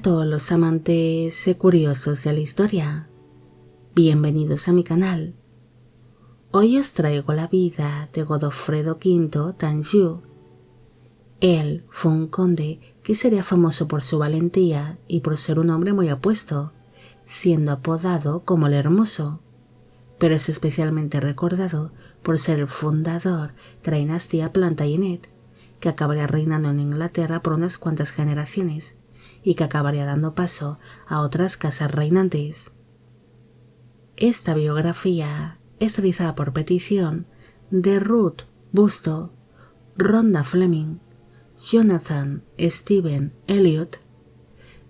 todos los amantes y curiosos de la historia. Bienvenidos a mi canal. Hoy os traigo la vida de Godofredo V d'Anjou. Él fue un conde que sería famoso por su valentía y por ser un hombre muy apuesto, siendo apodado como el Hermoso, pero es especialmente recordado por ser el fundador de la dinastía Plantagenet, que acabaría reinando en Inglaterra por unas cuantas generaciones y que acabaría dando paso a otras casas reinantes. Esta biografía es realizada por petición de Ruth Busto, Rhonda Fleming, Jonathan Stephen Elliot,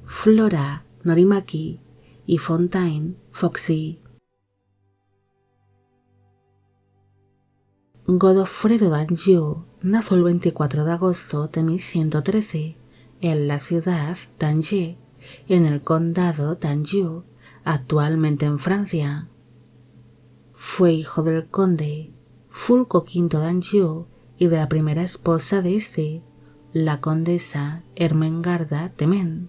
Flora Norimaki y Fontaine Foxy. Godofredo d'Anjou nació el 24 de agosto de 1113 en la ciudad d'Angers, en el condado d'Anjou, actualmente en Francia. Fue hijo del conde Fulco V d'Anjou y de la primera esposa de este, la condesa Ermengarda de Maine.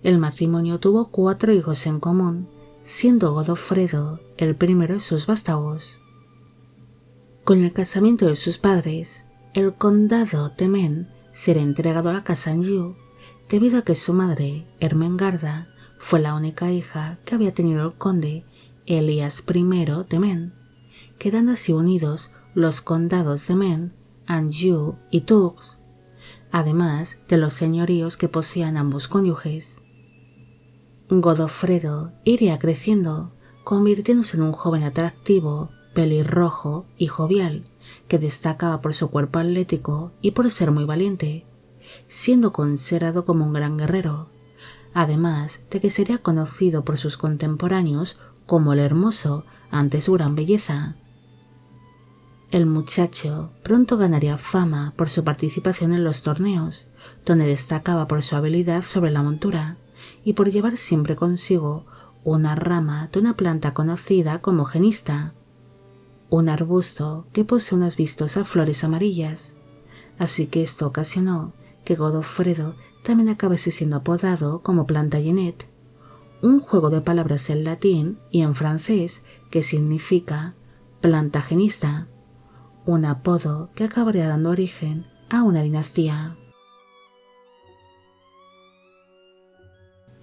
El matrimonio tuvo 4 hijos en común, siendo Godofredo el primero de sus vástagos. Con el casamiento de sus padres, el condado de Maine será entregado a la casa Anjou, debido a que su madre, Ermengarda, fue la única hija que había tenido el conde Elías I de Maine, quedando así unidos los condados de Maine, Anjou y Tours, además de los señoríos que poseían ambos cónyuges. Godofredo iría creciendo, convirtiéndose en un joven atractivo, pelirrojo y jovial, que destacaba por su cuerpo atlético y por ser muy valiente, siendo considerado como un gran guerrero, además de que sería conocido por sus contemporáneos como el Hermoso ante su gran belleza. El muchacho pronto ganaría fama por su participación en los torneos, donde destacaba por su habilidad sobre la montura y por llevar siempre consigo una rama de una planta conocida como genista, un arbusto que posee unas vistosas flores amarillas, así que esto ocasionó que Godofredo también acabase siendo apodado como Plantagenet, un juego de palabras en latín y en francés que significa plantagenista, un apodo que acabaría dando origen a una dinastía.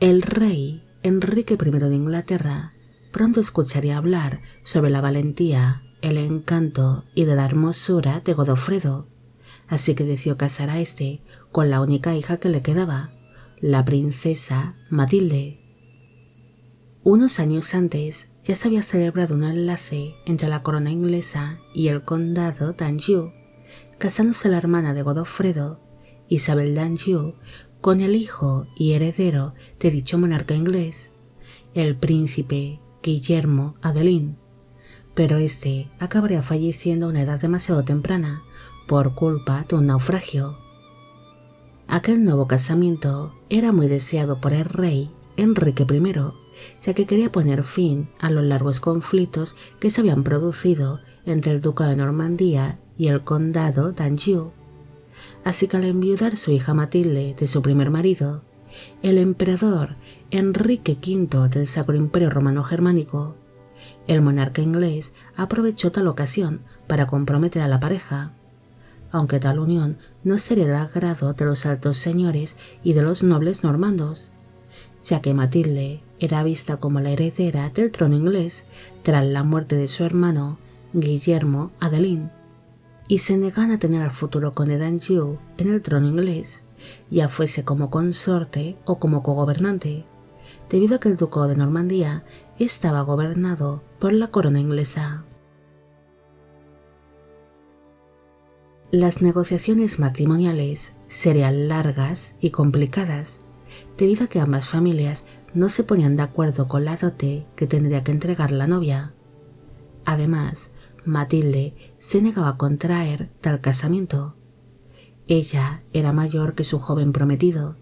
El rey Enrique I de Inglaterra pronto escucharía hablar sobre la valentía, el encanto y de la hermosura de Godofredo, así que decidió casar a este con la única hija que le quedaba, la princesa Matilde. Unos años antes ya se había celebrado un enlace entre la corona inglesa y el condado d'Anjou, casándose la hermana de Godofredo, Isabel d'Anjou, con el hijo y heredero de dicho monarca inglés, el príncipe Guillermo Adelín, pero este acabaría falleciendo a una edad demasiado temprana por culpa de un naufragio. Aquel nuevo casamiento era muy deseado por el rey Enrique I, ya que quería poner fin a los largos conflictos que se habían producido entre el ducado de Normandía y el condado d'Anjou. Así que al enviudar su hija Matilde de su primer marido, el emperador Enrique V del Sacro Imperio Romano Germánico, el monarca inglés aprovechó tal ocasión para comprometer a la pareja, aunque tal unión no sería del agrado de los altos señores y de los nobles normandos, ya que Matilde era vista como la heredera del trono inglés tras la muerte de su hermano Guillermo Adelín, y se negaban a tener al futuro conde d'Anjou en el trono inglés, ya fuese como consorte o como cogobernante, debido a que el ducado de Normandía estaba gobernado por la corona inglesa. Las negociaciones matrimoniales serían largas y complicadas, debido a que ambas familias no se ponían de acuerdo con la dote que tendría que entregar la novia. Además, Matilde se negaba a contraer tal casamiento. Ella era mayor que su joven prometido,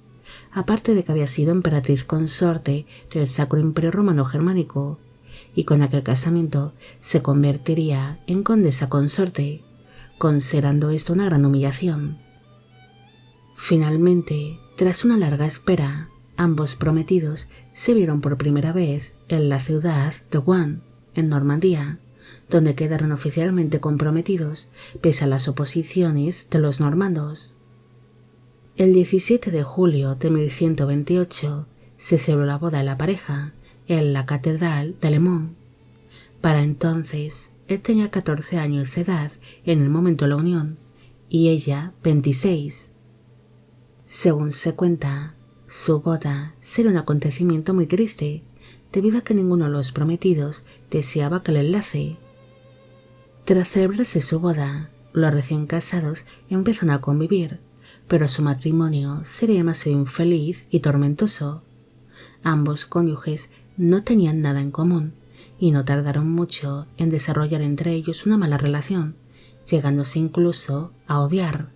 aparte de que había sido emperatriz consorte del Sacro Imperio Romano Germánico, y con aquel casamiento se convertiría en condesa consorte, considerando esto una gran humillación. Finalmente, tras una larga espera, Ambos prometidos se vieron por primera vez en la ciudad de Rouen, en Normandía, donde quedaron oficialmente comprometidos pese a las oposiciones de los normandos. El 17 de julio de 1128 se celebró la boda de la pareja en la catedral de Le Mans. Para entonces, él tenía 14 años de edad en el momento de la unión y ella 26. Según se cuenta, su boda sería un acontecimiento muy triste, debido a que ninguno de los prometidos deseaba aquel enlace. Tras celebrarse su boda, los recién casados empezaron a convivir, pero su matrimonio sería demasiado infeliz y tormentoso. Ambos cónyuges no tenían nada en común y no tardaron mucho en desarrollar entre ellos una mala relación, llegándose incluso a odiar.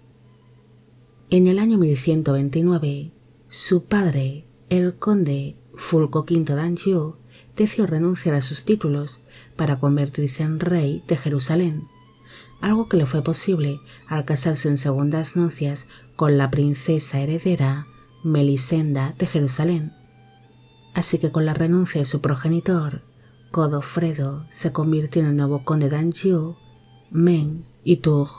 En el año 1129, su padre, el conde Fulco V d'Anjou, decidió renunciar a sus títulos para convertirse en rey de Jerusalén, algo que le fue posible al casarse en segundas nupcias con la princesa heredera Melisenda de Jerusalén. Así que con la renuncia de su progenitor, Godofredo se convirtió en el nuevo conde d'Anjou, Maine y Tours.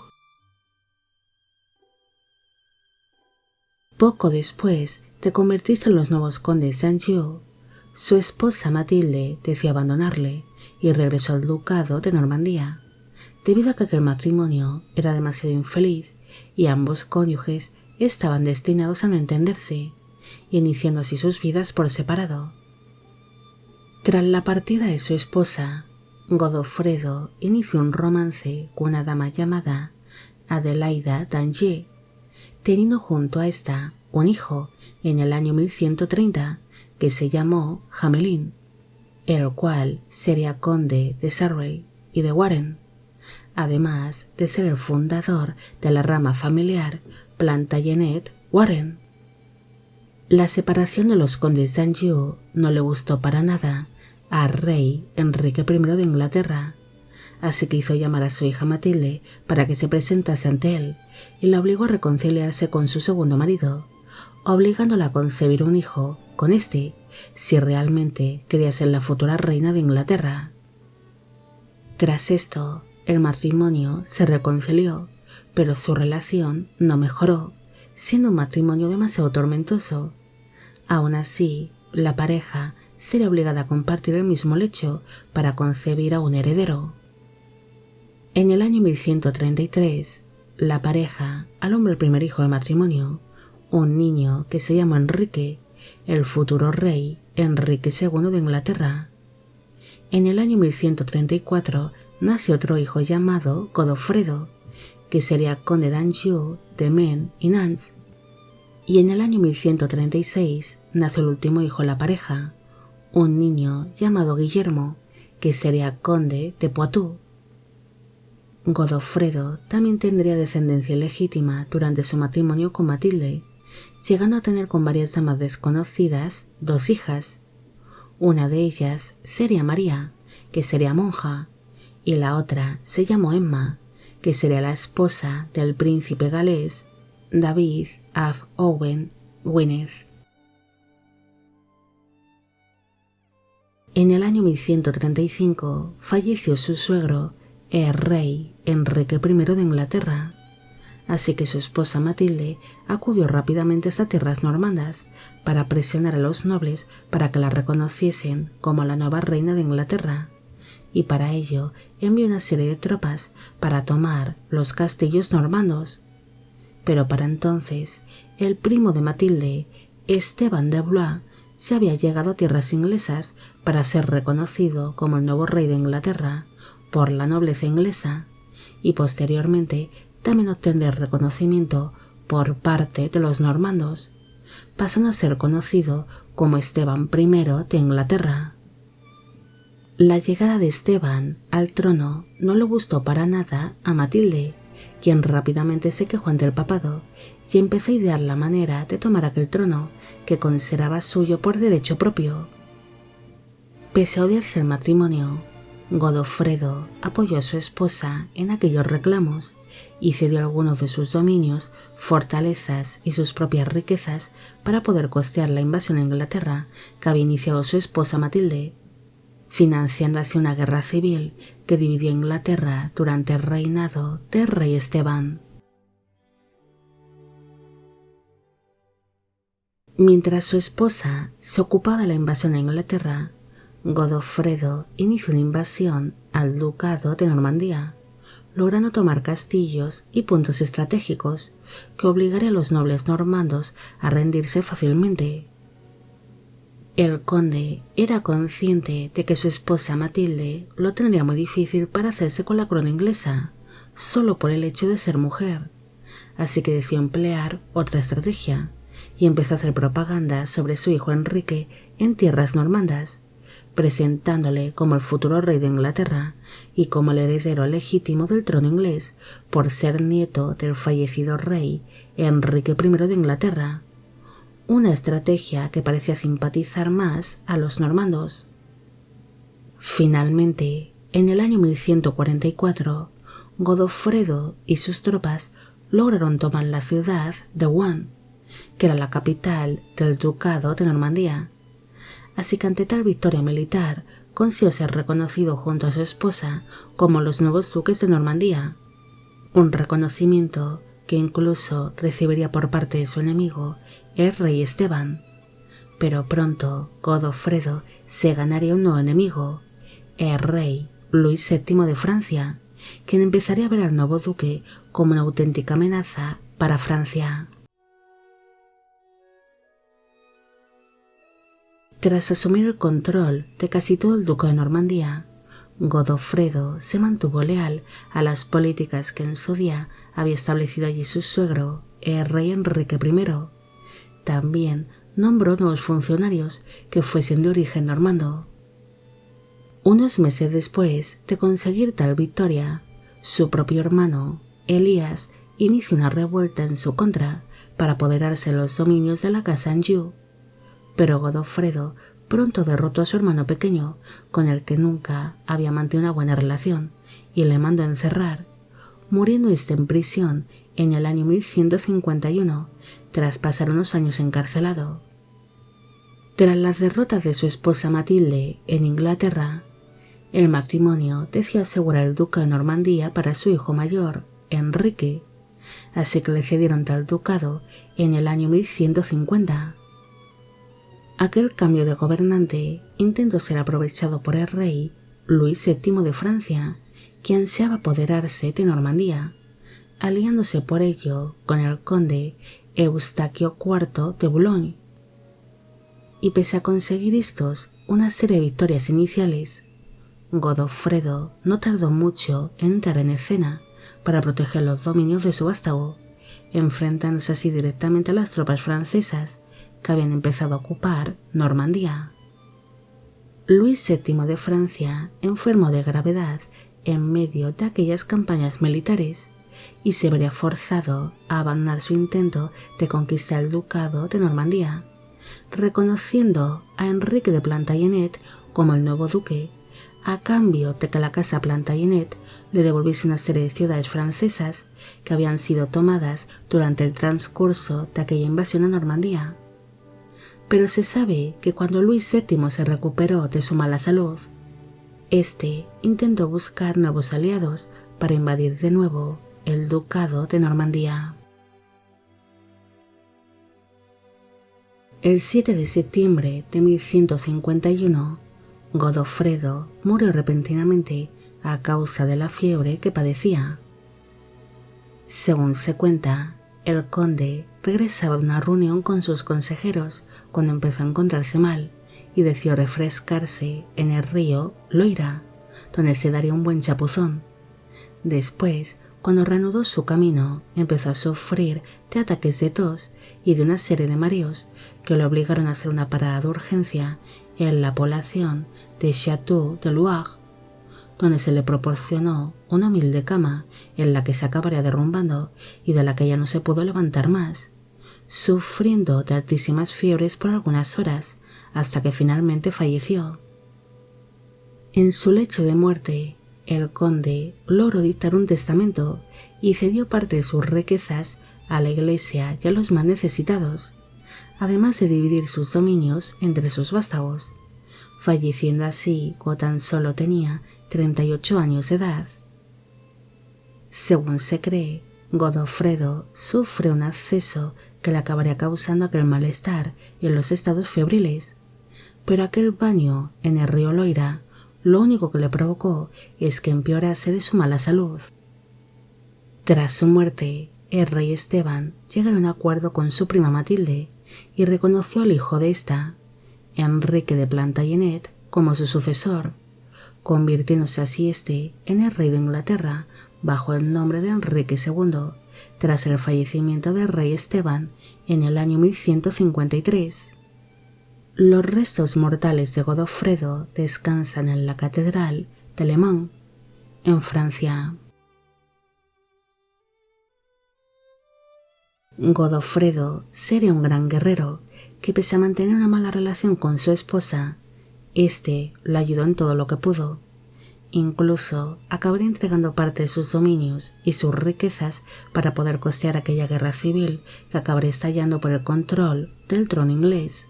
Poco después de convertirse en los nuevos condes d'Anjou, su esposa Matilde decidió abandonarle y regresó al ducado de Normandía, debido a que aquel matrimonio era demasiado infeliz y ambos cónyuges estaban destinados a no entenderse, iniciando así sus vidas por separado. Tras la partida de su esposa, Godofredo inició un romance con una dama llamada Adelaida d'Angers, teniendo junto a esta un hijo en el año 1130 que se llamó Hamelin, el cual sería conde de Surrey y de Warren, además de ser el fundador de la rama familiar Plantagenet-Warren. La separación de los condes d'Anjou no le gustó para nada al rey Enrique I de Inglaterra, así que hizo llamar a su hija Matilde para que se presentase ante él y la obligó a reconciliarse con su segundo marido, obligándola a concebir un hijo con este si realmente quería ser la futura reina de Inglaterra. Tras esto, el matrimonio se reconcilió, pero su relación no mejoró, siendo un matrimonio demasiado tormentoso. Aún así, la pareja sería obligada a compartir el mismo lecho para concebir a un heredero. En el año 1133, la pareja alumbró el primer hijo del matrimonio, un niño que se llamó Enrique, el futuro rey Enrique II de Inglaterra. En el año 1134 nació otro hijo llamado Godofredo, que sería conde d'Anjou, de Maine y Nantes. Y en el año 1136 nació el último hijo de la pareja, un niño llamado Guillermo, que sería conde de Poitou. Godofredo también tendría descendencia ilegítima durante su matrimonio con Matilde, llegando a tener con varias damas desconocidas 2 hijas. Una de ellas sería María, que sería monja, y la otra se llamó Emma, que sería la esposa del príncipe galés David ap Owen Gwynedd. En el año 1135 falleció su suegro, el rey Enrique I de Inglaterra, así que su esposa Matilde acudió rápidamente a estas tierras normandas para presionar a los nobles para que la reconociesen como la nueva reina de Inglaterra, y para ello envió una serie de tropas para tomar los castillos normandos. Pero para entonces, el primo de Matilde, Esteban de Blois, ya había llegado a tierras inglesas para ser reconocido como el nuevo rey de Inglaterra por la nobleza inglesa, y posteriormente también obtendría reconocimiento por parte de los normandos, pasando a ser conocido como Esteban I de Inglaterra. La llegada de Esteban al trono no le gustó para nada a Matilde, quien rápidamente se quejó ante el papado y empezó a idear la manera de tomar aquel trono que consideraba suyo por derecho propio. Pese a odiarse el matrimonio, Godofredo apoyó a su esposa en aquellos reclamos y cedió algunos de sus dominios, fortalezas y sus propias riquezas para poder costear la invasión a Inglaterra que había iniciado su esposa Matilde, financiando así una guerra civil que dividió Inglaterra durante el reinado del rey Esteban. Mientras su esposa se ocupaba de la invasión a Inglaterra, Godofredo inició una invasión al ducado de Normandía, logrando tomar castillos y puntos estratégicos que obligaría a los nobles normandos a rendirse fácilmente. El conde era consciente de que su esposa Matilde lo tendría muy difícil para hacerse con la corona inglesa, solo por el hecho de ser mujer, así que decidió emplear otra estrategia y empezó a hacer propaganda sobre su hijo Enrique en tierras normandas, presentándole como el futuro rey de Inglaterra y como el heredero legítimo del trono inglés por ser nieto del fallecido rey Enrique I de Inglaterra, una estrategia que parecía simpatizar más a los normandos. Finalmente, en el año 1144, Godofredo y sus tropas lograron tomar la ciudad de Rouen, que era la capital del ducado de Normandía. Así que ante tal victoria militar consiguió ser reconocido junto a su esposa como los nuevos duques de Normandía, un reconocimiento que incluso recibiría por parte de su enemigo, el rey Esteban. Pero pronto Godofredo se ganaría un nuevo enemigo, el rey Luis VII de Francia, quien empezaría a ver al nuevo duque como una auténtica amenaza para Francia. Tras asumir el control de casi todo el ducado de Normandía, Godofredo se mantuvo leal a las políticas que en su día había establecido allí su suegro, el rey Enrique I. También nombró nuevos funcionarios que fuesen de origen normando. Unos meses después de conseguir tal victoria, su propio hermano, Elías, inició una revuelta en su contra para apoderarse de los dominios de la casa Anjou. Pero Godofredo pronto derrotó a su hermano pequeño, con el que nunca había mantenido una buena relación, y le mandó a encerrar, muriendo este en prisión en el año 1151, tras pasar unos años encarcelado. Tras las derrotas de su esposa Matilde en Inglaterra, el matrimonio decidió asegurar el ducado de Normandía para su hijo mayor, Enrique, así que le cedieron tal ducado en el año 1150. Aquel cambio de gobernante intentó ser aprovechado por el rey Luis VII de Francia, que ansiaba apoderarse de Normandía, aliándose por ello con el conde Eustaquio IV de Boulogne. Y pese a conseguir estos una serie de victorias iniciales, Godofredo no tardó mucho en entrar en escena para proteger los dominios de su vástago, enfrentándose así directamente a las tropas francesas que habían empezado a ocupar Normandía. Luis VII de Francia enfermó de gravedad en medio de aquellas campañas militares y se vería forzado a abandonar su intento de conquistar el ducado de Normandía, reconociendo a Enrique de Plantagenet como el nuevo duque, a cambio de que la casa Plantagenet le devolviese una serie de ciudades francesas que habían sido tomadas durante el transcurso de aquella invasión a Normandía. Pero se sabe que cuando Luis VII se recuperó de su mala salud, este intentó buscar nuevos aliados para invadir de nuevo el ducado de Normandía. El 7 de septiembre de 1151, Godofredo murió repentinamente a causa de la fiebre que padecía. Según se cuenta, el conde regresaba de una reunión con sus consejeros cuando empezó a encontrarse mal y decidió refrescarse en el río Loira, donde se daría un buen chapuzón. Después, cuando reanudó su camino, empezó a sufrir de ataques de tos y de una serie de mareos que le obligaron a hacer una parada de urgencia en la población de Château de Loire, donde se le proporcionó una humilde cama en la que se acabaría derrumbando y de la que ya no se pudo levantar más, sufriendo de altísimas fiebres por algunas horas hasta que finalmente falleció. En su lecho de muerte, el conde logró dictar un testamento y cedió parte de sus riquezas a la iglesia y a los más necesitados, además de dividir sus dominios entre sus vástagos, falleciendo así cuando tan solo tenía 38 años de edad. Según se cree, Godofredo sufre un acceso que le acabaría causando aquel malestar en los estados febriles, pero aquel baño en el río Loira lo único que le provocó es que empeorase de su mala salud. Tras su muerte, el rey Esteban llegó a un acuerdo con su prima Matilde y reconoció al hijo de esta, Enrique de Plantagenet, como su sucesor, convirtiéndose así este en el rey de Inglaterra bajo el nombre de Enrique II, tras el fallecimiento del rey Esteban en el año 1153. Los restos mortales de Godofredo descansan en la catedral de Le Mans, en Francia. Godofredo sería un gran guerrero que, pese a mantener una mala relación con su esposa, este lo ayudó en todo lo que pudo. Incluso acabaría entregando parte de sus dominios y sus riquezas para poder costear aquella guerra civil que acabaría estallando por el control del trono inglés.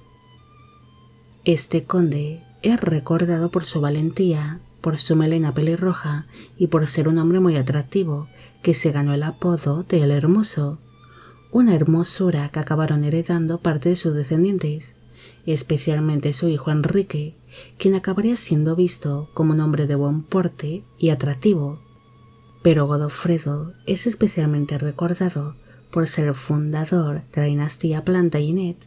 Este conde es recordado por su valentía, por su melena pelirroja y por ser un hombre muy atractivo que se ganó el apodo de El Hermoso, una hermosura que acabaron heredando parte de sus descendientes, especialmente su hijo Enrique, quien acabaría siendo visto como un hombre de buen porte y atractivo. Pero Godofredo es especialmente recordado por ser el fundador de la dinastía Plantagenet,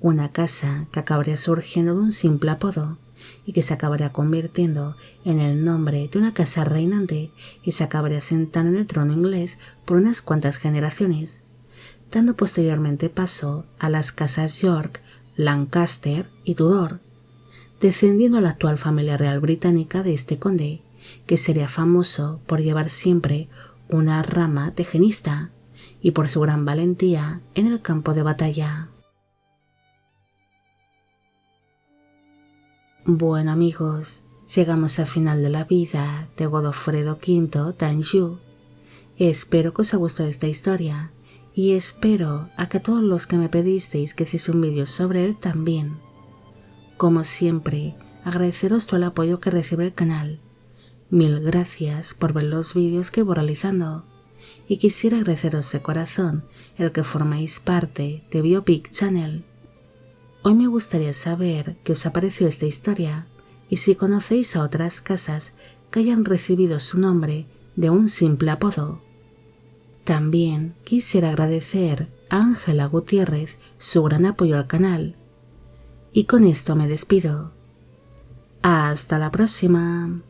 una casa que acabaría surgiendo de un simple apodo y que se acabaría convirtiendo en el nombre de una casa reinante y se acabaría sentando en el trono inglés por unas cuantas generaciones, dando posteriormente paso a las casas York, Lancaster y Tudor, descendiendo a la actual familia real británica de este conde, que sería famoso por llevar siempre una rama tejenista y por su gran valentía en el campo de batalla. Bueno amigos, llegamos al final de la vida de Godofredo V d'Anjou. Espero que os haya gustado esta historia y espero a que todos los que me pedisteis que hiciese un vídeo sobre él también. Como siempre, agradeceros todo el apoyo que recibe el canal. Mil gracias por ver los vídeos que voy realizando y quisiera agradeceros de corazón el que formáis parte de Biopic Channel. Hoy me gustaría saber qué os ha parecido esta historia y si conocéis a otras casas que hayan recibido su nombre de un simple apodo. También quisiera agradecer a Ángela Gutiérrez su gran apoyo al canal. Y con esto me despido. Hasta la próxima.